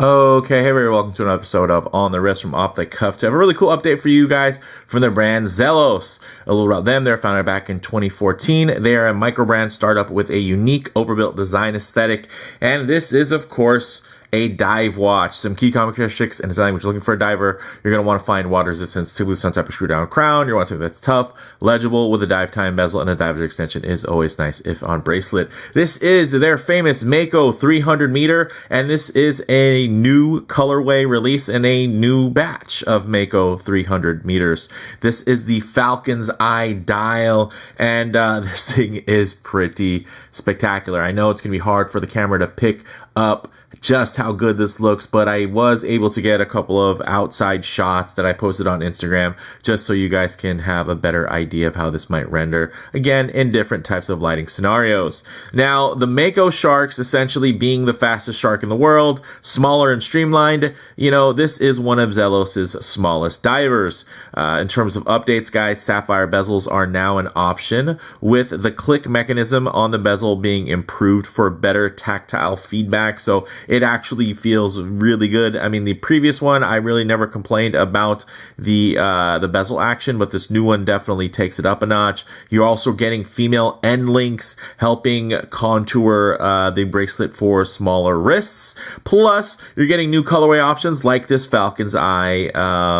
Okay, hey everybody, welcome to an episode of On the Wrist from Off the Cuff. To have a really cool update for you guys from their brand Zelos. A little about them, they're founded back in 2014. They are a micro brand startup with a unique overbuilt design aesthetic. And this is, of course, a dive watch. Some key characteristics and design, which you're looking for a diver, you're going to want to find water resistance, typically some type of screw down crown. You want something that's tough, legible with a dive time bezel, and a diver extension is always nice if on bracelet. This is their famous Mako 300 meter, and this is a new colorway release in a new batch of Mako 300 meters. This is the Falcon's Eye dial, and this thing is pretty spectacular. I know it's going to be hard for the camera to pick up just how good this looks, but I was able to get a couple of outside shots that I posted on Instagram just so you guys can have a better idea of how this might render, again, in different types of lighting scenarios. Now, the Mako sharks essentially being the fastest shark in the world, smaller and streamlined, this is one of Zelos's smallest divers. In terms of updates, guys, sapphire bezels are now an option, with the click mechanism on the bezel being improved for better tactile feedback. So it actually feels really good. I mean, the previous one, I really never complained about the bezel action, but this new one definitely takes it up a notch. You're also getting female end links, helping contour the bracelet for smaller wrists. Plus, you're getting new colorway options like this Falcon's Eye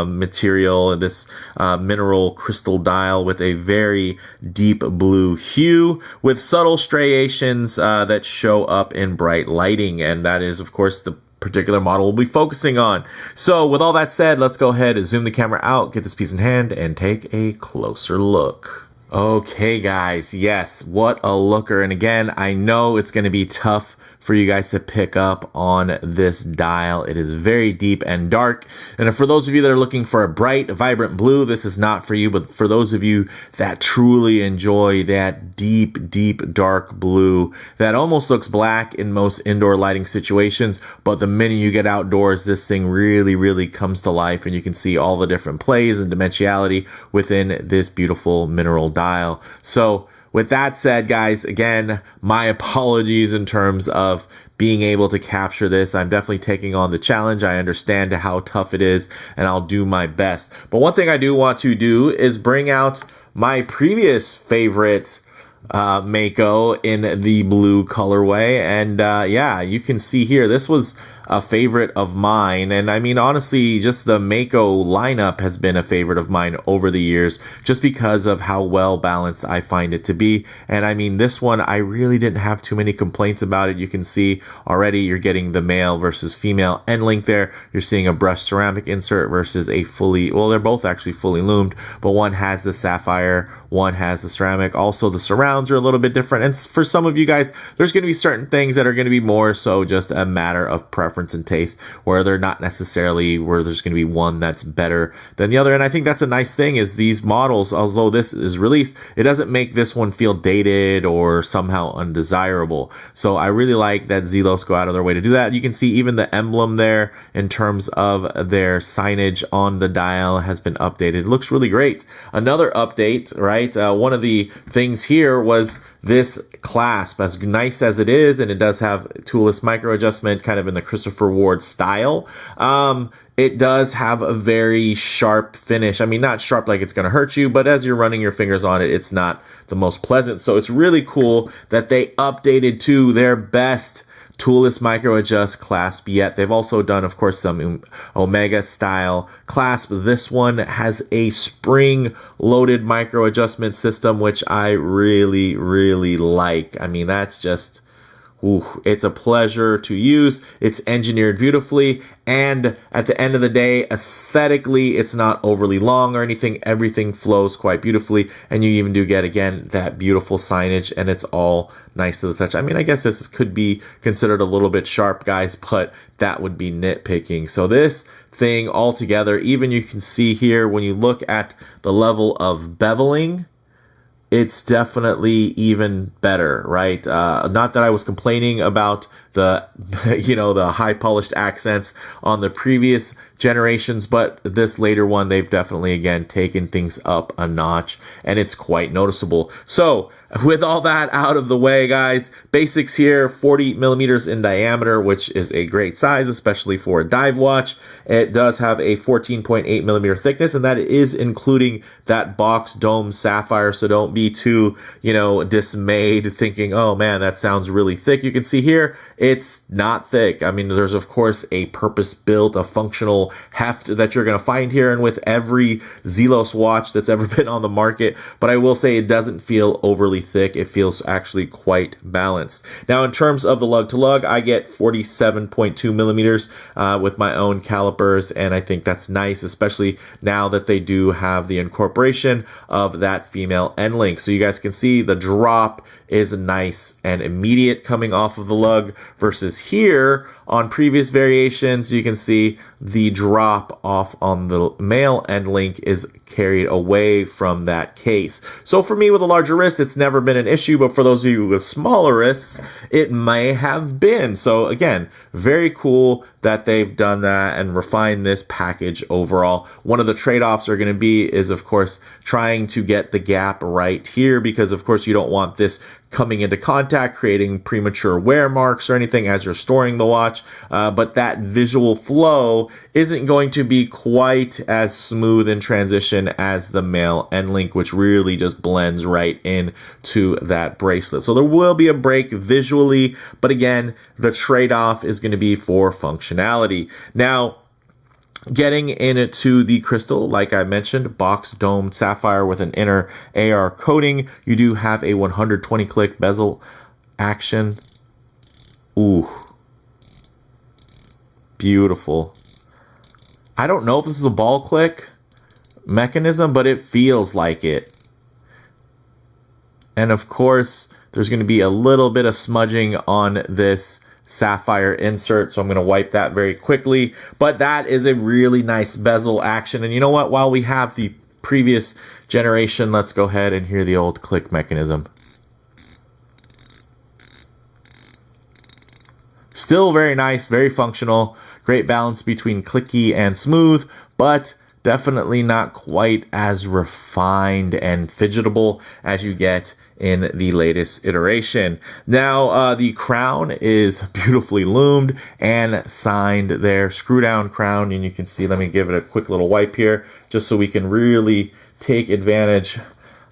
material, this mineral crystal dial with a very deep blue hue, with subtle striations that show up in bright lighting, and that is, of course, the particular model we'll be focusing on. So with all that said, let's go ahead and zoom the camera out, get this piece in hand, and take a closer look. Okay, guys, yes, what a looker. And again, I know it's going to be tough for you guys to pick up on this dial. It is very deep and dark. And for those of you that are looking for a bright, vibrant blue, this is not for you. But for those of you that truly enjoy that deep, deep, dark blue that almost looks black in most indoor lighting situations, but the minute you get outdoors, this thing really, really comes to life, and you can see all the different plays and dimensionality within this beautiful mineral dial. So with that said, guys, again, my apologies in terms of being able to capture this. I'm definitely taking on the challenge. I understand how tough it is, and I'll do my best. But one thing I do want to do is bring out my previous favorite Mako in the blue colorway. And yeah, you can see here, this was a favorite of mine. And I mean, honestly, just the Mako lineup has been a favorite of mine over the years, just because of how well balanced I find it to be. And I mean, this one, I really didn't have too many complaints about it. You can see already you're getting the male versus female end link there. You're seeing a brushed ceramic insert versus a fully, well, they're both actually fully loomed, but one has the sapphire, one has the ceramic. Also, the surrounds are a little bit different. And for some of you guys, there's going to be certain things that are going to be more so just a matter of preference and taste, where they're not necessarily where there's going to be one that's better than the other. And I think that's a nice thing, is these models, although this is released, it doesn't make this one feel dated or somehow undesirable. So I really like that Zelos go out of their way to do that. You can see even the emblem there in terms of their signage on the dial has been updated. It looks really great. Another update, right? One of the things here was this clasp, as nice as it is, and it does have toolless micro adjustment kind of in the Christopher Ward style. It does have a very sharp finish. I mean, not sharp like it's going to hurt you, but as you're running your fingers on it, it's not the most pleasant. So it's really cool that they updated to their best toolless micro adjust clasp yet. They've also done, of course, some Omega style clasp. This one has a spring loaded micro adjustment system, which I really, really like. I mean, that's just, ooh, it's a pleasure to use. It's engineered beautifully, and at the end of the day, aesthetically, it's not overly long or anything. Everything flows quite beautifully, and you even do get, again, that beautiful signage, and it's all nice to the touch. I mean, I guess this could be considered a little bit sharp, guys, but that would be nitpicking. So this thing altogether, even you can see here when you look at the level of beveling, it's definitely even better, right? Not that I was complaining about the, the high polished accents on the previous generations, but this later one, they've definitely, again, taken things up a notch, and it's quite noticeable. So with all that out of the way, guys, basics here, 40 millimeters in diameter, which is a great size, especially for a dive watch. It does have a 14.8 millimeter thickness, and that is including that box dome sapphire. So don't be too, dismayed thinking, oh man, that sounds really thick. You can see here, it's not thick. I mean, there's of course a purpose-built, a functional heft that you're going to find here, and with every Zelos watch that's ever been on the market. But I will say it doesn't feel overly thick. It feels actually quite balanced. Now, in terms of the lug to lug, I get 47.2 millimeters with my own calipers, and I think that's nice, especially now that they do have the incorporation of that female end link. So you guys can see the drop is nice and immediate coming off of the lug, versus here on previous variations, you can see the drop off on the male end link is carried away from that case. So for me with a larger wrist, it's never been an issue, but for those of you with smaller wrists, it may have been. So again, very cool that they've done that and refined this package overall. One of the trade-offs are going to be is, of course, trying to get the gap right here, because of course you don't want this coming into contact, creating premature wear marks or anything as you're storing the watch. But that visual flow isn't going to be quite as smooth in transition as the male end link, which really just blends right into that bracelet. So there will be a break visually, but again, the trade-off is going to be for functionality. Now, getting into the crystal, like I mentioned, box domed sapphire with an inner AR coating. You do have a 120 click bezel action. Ooh, beautiful. I don't know if this is a ball click mechanism, but it feels like it. And of course, there's going to be a little bit of smudging on this sapphire insert, so I'm going to wipe that very quickly. But that is a really nice bezel action. And you know what? While we have the previous generation, let's go ahead and hear the old click mechanism. Still very nice, very functional, great balance between clicky and smooth, but definitely not quite as refined and fidgetable as you get in the latest iteration. Now, the crown is beautifully loomed and signed there, screw down crown, and you can see, let me give it a quick little wipe here, just so we can really take advantage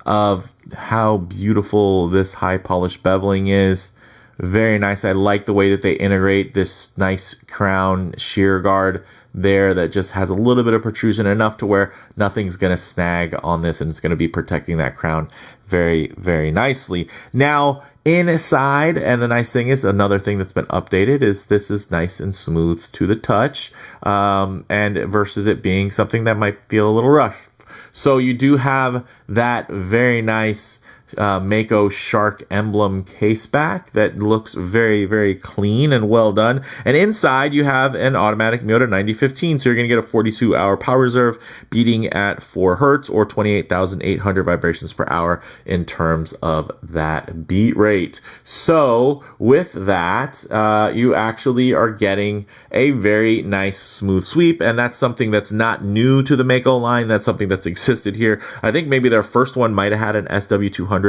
of how beautiful this high polished beveling is. Very nice. I like the way that they integrate this nice crown shear guard there that just has a little bit of protrusion, enough to where nothing's going to snag on this, and it's going to be protecting that crown very, very nicely. Now, inside, and the nice thing is, another thing that's been updated is this is nice and smooth to the touch, and versus it being something that might feel a little rough. So you do have that very nice Mako shark emblem case back that looks very, very clean and well done. And inside you have an automatic Miyota 9015, so you're going to get a 42-hour power reserve beating at 4 hertz or 28,800 vibrations per hour in terms of that beat rate. So with that, you actually are getting a very nice smooth sweep, and that's something that's not new to the Mako line. That's something that's existed here. I think maybe their first one might have had an SW200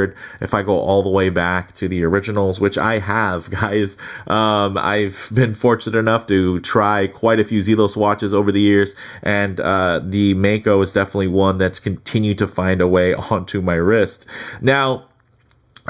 if I go all the way back to the originals, which I have, guys. I've been fortunate enough to try quite a few Zelos watches over the years, and the Mako is definitely one that's continued to find a way onto my wrist. Now,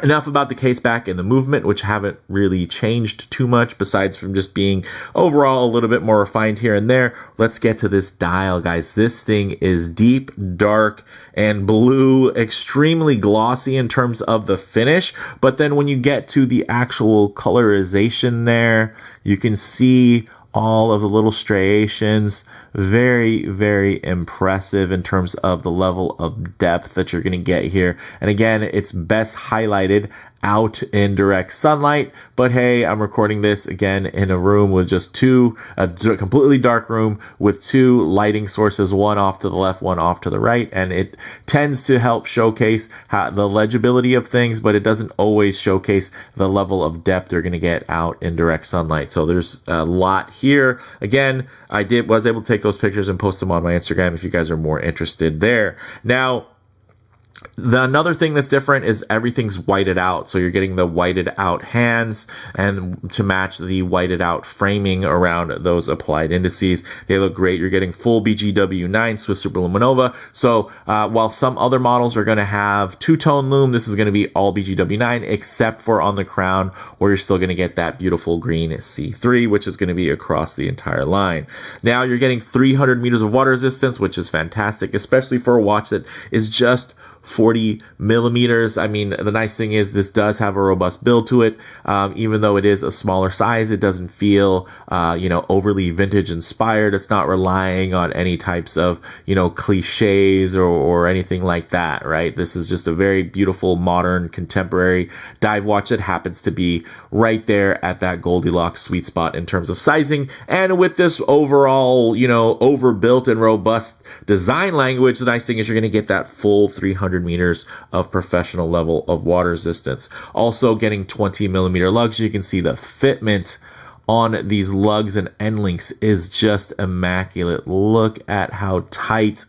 enough about the case back and the movement, which haven't really changed too much besides from just being overall a little bit more refined here and there. Let's get to this dial, guys. This thing is deep, dark, and blue, extremely glossy in terms of the finish. But then when you get to the actual colorization there, you can see all of the little striations. Very, very impressive in terms of the level of depth that you're going to get here. And again, it's best highlighted out in direct sunlight. But hey, I'm recording this again in a room with just a completely dark room with two lighting sources, one off to the left, one off to the right. And it tends to help showcase the legibility of things, but it doesn't always showcase the level of depth you're going to get out in direct sunlight. So there's a lot here. Again, I was able to take those pictures and post them on my Instagram if you guys are more interested there. Now, another thing that's different is everything's whited out. So you're getting the whited out hands and to match the whited out framing around those applied indices. They look great. You're getting full BGW9 Swiss Superluminova. So while some other models are going to have two-tone lume, this is going to be all BGW9 except for on the crown, where you're still going to get that beautiful green C3, which is going to be across the entire line. Now you're getting 300 meters of water resistance, which is fantastic, especially for a watch that is just 40 millimeters. I mean, the nice thing is this does have a robust build to it. Even though it is a smaller size, it doesn't feel, overly vintage inspired. It's not relying on any types of, cliches or anything like that, right? This is just a very beautiful, modern, contemporary dive watch that happens to be right there at that Goldilocks sweet spot in terms of sizing. And with this overall, overbuilt and robust design language, the nice thing is you're going to get that full 300 meters of professional level of water resistance. Also getting 20 millimeter lugs. You can see the fitment on these lugs and end links is just immaculate. Look at how tight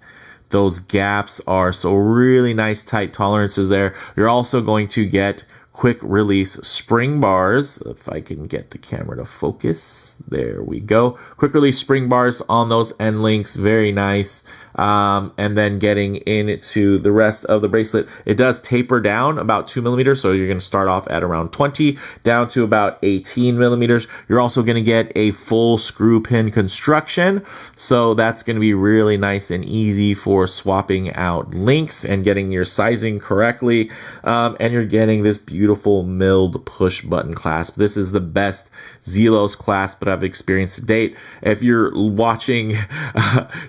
those gaps are. So really nice tight tolerances there. You're also going to get quick release spring bars. If I can get the camera to focus, there we go. Quick release spring bars on those end links, very nice. And then getting into the rest of the bracelet, it does taper down about 2 millimeters. So you're going to start off at around 20 down to about 18 millimeters. You're also going to get a full screw pin construction. So that's going to be really nice and easy for swapping out links and getting your sizing correctly. And you're getting this beautiful milled push button clasp. This is the best Zelos clasp that I've experienced to date. If you're watching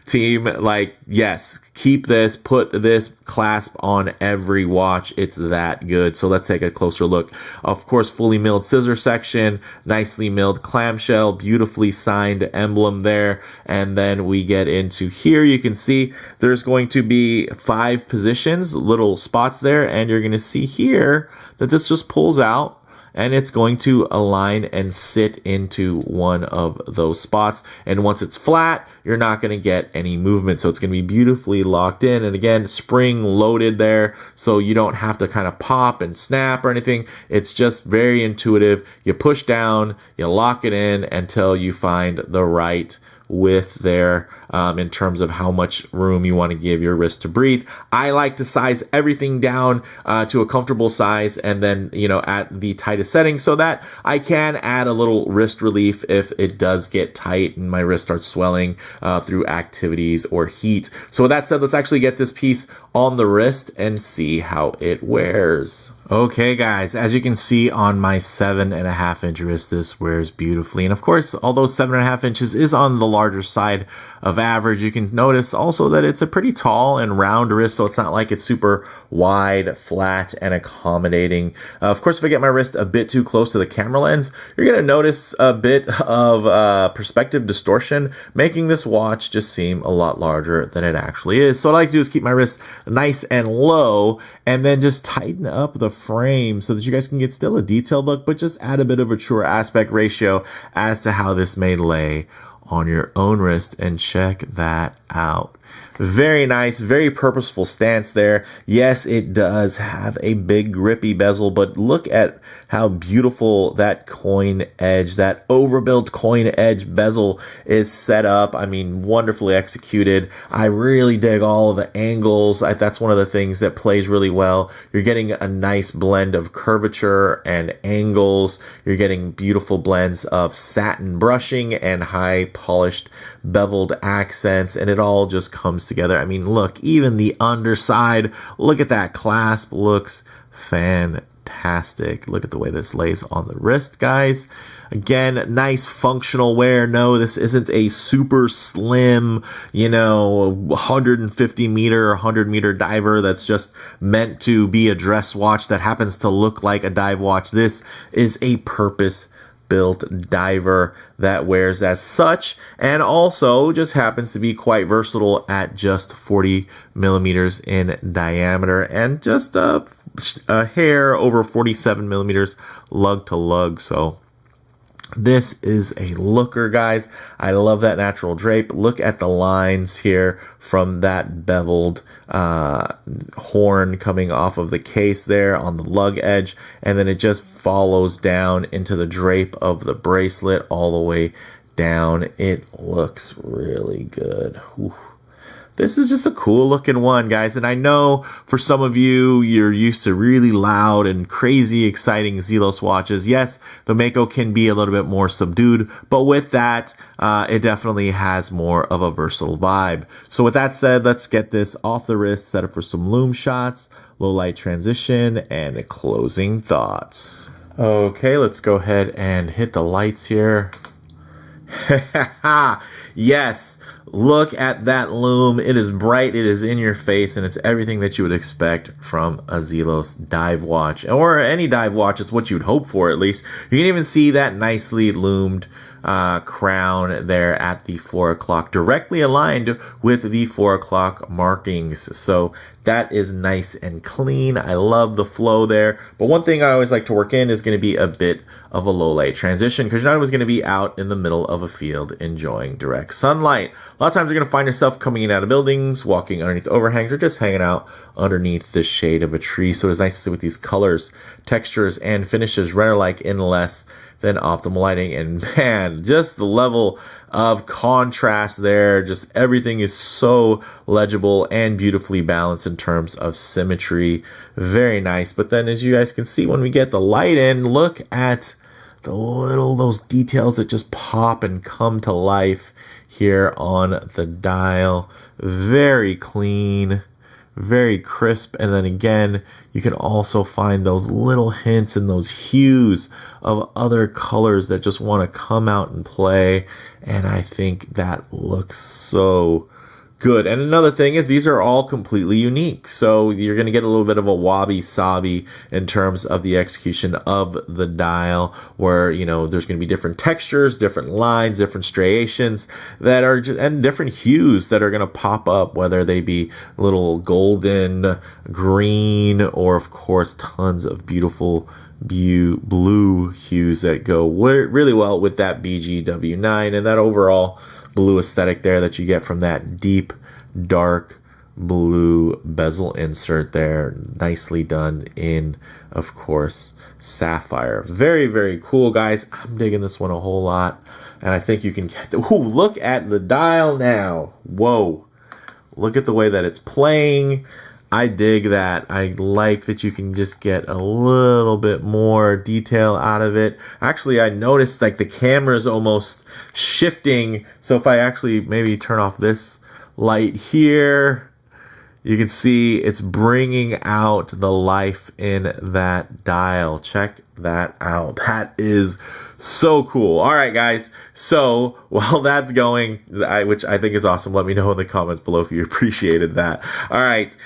team, yes, keep this, put this clasp on every watch. It's that good. So let's take a closer look. Of course, fully milled scissor section, nicely milled clamshell, beautifully signed emblem there. And then we get into here. You can see there's going to be 5 positions, little spots there. And you're going to see here that this just pulls out, and it's going to align and sit into one of those spots. And once it's flat, you're not going to get any movement. So it's going to be beautifully locked in. And again, spring loaded there. So you don't have to kind of pop and snap or anything. It's just very intuitive. You push down, you lock it in until you find the right width there in terms of how much room you want to give your wrist to breathe. I like to size everything down to a comfortable size and then, at the tightest setting so that I can add a little wrist relief if it does get tight and my wrist starts swelling through activities or heat. So with that said, let's actually get this piece on the wrist and see how it wears. Okay guys, as you can see on my 7.5 inch wrist, this wears beautifully. And of course, although 7.5 inches is on the larger side of average, you can notice also that it's a pretty tall and round wrist. So it's not like it's super wide, flat, and accommodating. Of course, if I get my wrist a bit too close to the camera lens, you're going to notice a bit of perspective distortion, making this watch just seem a lot larger than it actually is. So what I like to do is keep my wrist nice and low and then just tighten up the frame so that you guys can get still a detailed look, but just add a bit of a truer aspect ratio as to how this may lay on your own wrist. And check that out. Very nice, very purposeful stance there. Yes, it does have a big grippy bezel, but look at how beautiful that coin edge, that overbuilt coin edge bezel is set up. I mean, wonderfully executed. I really dig all of the angles. That's one of the things that plays really well. You're getting a nice blend of curvature and angles. You're getting beautiful blends of satin brushing and high polished beveled accents, and it all just comes together. I mean, look, even the underside, look at that clasp, looks fantastic. fantastic. Look at the way this lays on the wrist, guys. Again, nice functional wear. No, this isn't a super slim, 150 meter, 100 meter diver that's just meant to be a dress watch that happens to look like a dive watch. This is a purpose-built diver that wears as such, and also just happens to be quite versatile at just 40 millimeters in diameter and just a hair over 47 millimeters lug to lug. So this is a looker, guys. I love that natural drape. Look at the lines here from that beveled horn coming off of the case there on the lug edge, and then it just follows down into the drape of the bracelet all the way down. It looks really good. Whew. This is just a cool looking one, guys. And I know for some of you, you're used to really loud and crazy exciting Zelos watches. Yes, the Mako can be a little bit more subdued, but with that, it definitely has more of a versatile vibe. So with that said, let's get this off the wrist, set up for some lume shots, low light transition, and closing thoughts. Okay, let's go ahead and hit the lights here. Yes, look at that lume. It is bright, it is in your face, and it's everything that you would expect from a Zelos dive watch, or any dive watch. It's what you'd hope for, at least. You can even see that nicely lumed crown there at the 4 o'clock, directly aligned with the 4 o'clock markings. So that is nice and clean. I love the flow there. But one thing I always like to work in is going to be a bit of a low light transition, because you're not always going to be out in the middle of a field enjoying direct sunlight. A lot of times you're going to find yourself coming in and out of buildings, walking underneath overhangs, or just hanging out underneath the shade of a tree. So it's nice to see with these colors, textures, and finishes render like in less than optimal lighting. And man, just the level of contrast there, just everything is so legible and beautifully balanced in terms of symmetry. Very nice. But then, as you guys can see, when we get the light in, look at those details that just pop and come to life here on the dial. Very clean, very crisp. And then again, you can also find those little hints and those hues of other colors that just want to come out and play. And I think that looks so good. And another thing is, these are all completely unique. So you're going to get a little bit of a wabi-sabi in terms of the execution of the dial, where, there's going to be different textures, different lines, different striations that are and different hues that are going to pop up, whether they be little golden, green, or of course tons of beautiful blue hues that go really well with that BGW9 and that overall blue aesthetic there that you get from that deep dark blue bezel insert there, nicely done in, of course, sapphire. Very, very cool, guys. I'm digging this one a whole lot, and I think you can get look at the dial now. Whoa, look at the way that it's playing. I dig that. I like that you can just get a little bit more detail out of it. Actually, I noticed like the camera is almost shifting. So if I actually maybe turn off this light here, you can see it's bringing out the life in that dial. Check that out. That is so cool. All right, guys. So while that's going, which I think is awesome, let me know in the comments below if you appreciated that. All right.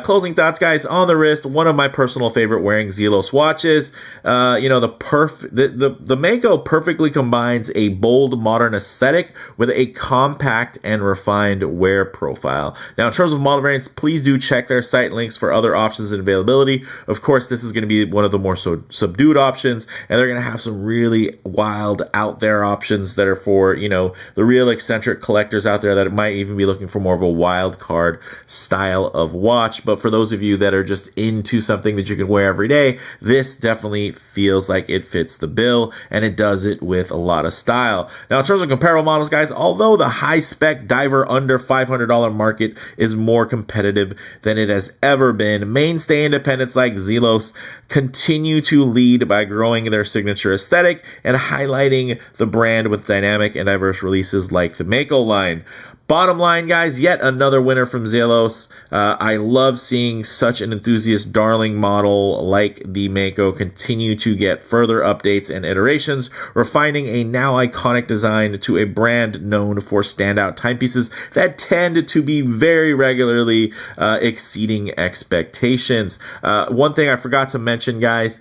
Closing thoughts, guys. On the wrist, one of my personal favorite wearing Zelos watches. The Mako perfectly combines a bold modern aesthetic with a compact and refined wear profile. Now, in terms of model variants, please do check their site links for other options and availability. Of course, this is going to be one of the more subdued options, and they're going to have some really wild out there options that are for, the real eccentric collectors out there that might even be looking for more of a wild card style of watch. But for those of you that are just into something that you can wear every day, this definitely feels like it fits the bill, and it does it with a lot of style. Now, in terms of comparable models, guys, although the high-spec diver under $500 market is more competitive than it has ever been, mainstay independents like Zelos continue to lead by growing their signature aesthetic and highlighting the brand with dynamic and diverse releases like the Mako line. Bottom line, guys, yet another winner from Zelos. I love seeing such an enthusiast darling model like the Mako continue to get further updates and iterations, refining a now iconic design to a brand known for standout timepieces that tend to be very regularly exceeding expectations. One thing I forgot to mention, guys,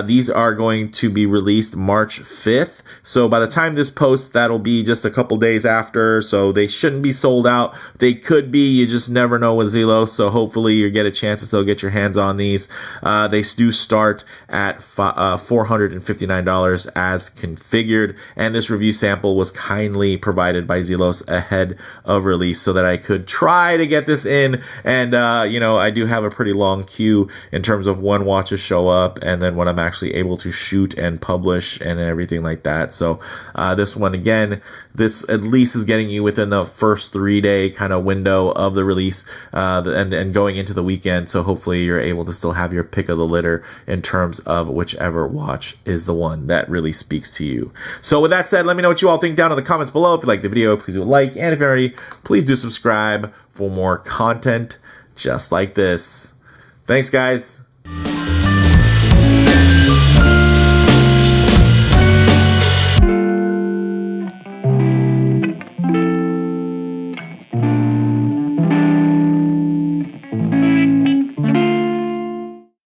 these are going to be released March 5th. So by the time this posts, that'll be just a couple days after. So they shouldn't be sold out. They could be. You just never know with Zelos. So hopefully you get a chance to still get your hands on these. They do start at $459 as configured. And this review sample was kindly provided by Zelos ahead of release so that I could try to get this in. And, I do have a pretty long queue in terms of when watches show up and then when I'm actually able to shoot and publish and everything like that. So this one, again, this at least is getting you within the first 3-day kind of window of the release and going into the weekend. So hopefully you're able to still have your pick of the litter in terms of whichever watch is the one that really speaks to you. So with that said, let me know what you all think down in the comments below. If you like the video, please do a like. And if you're already, please do subscribe for more content just like this. Thanks, guys.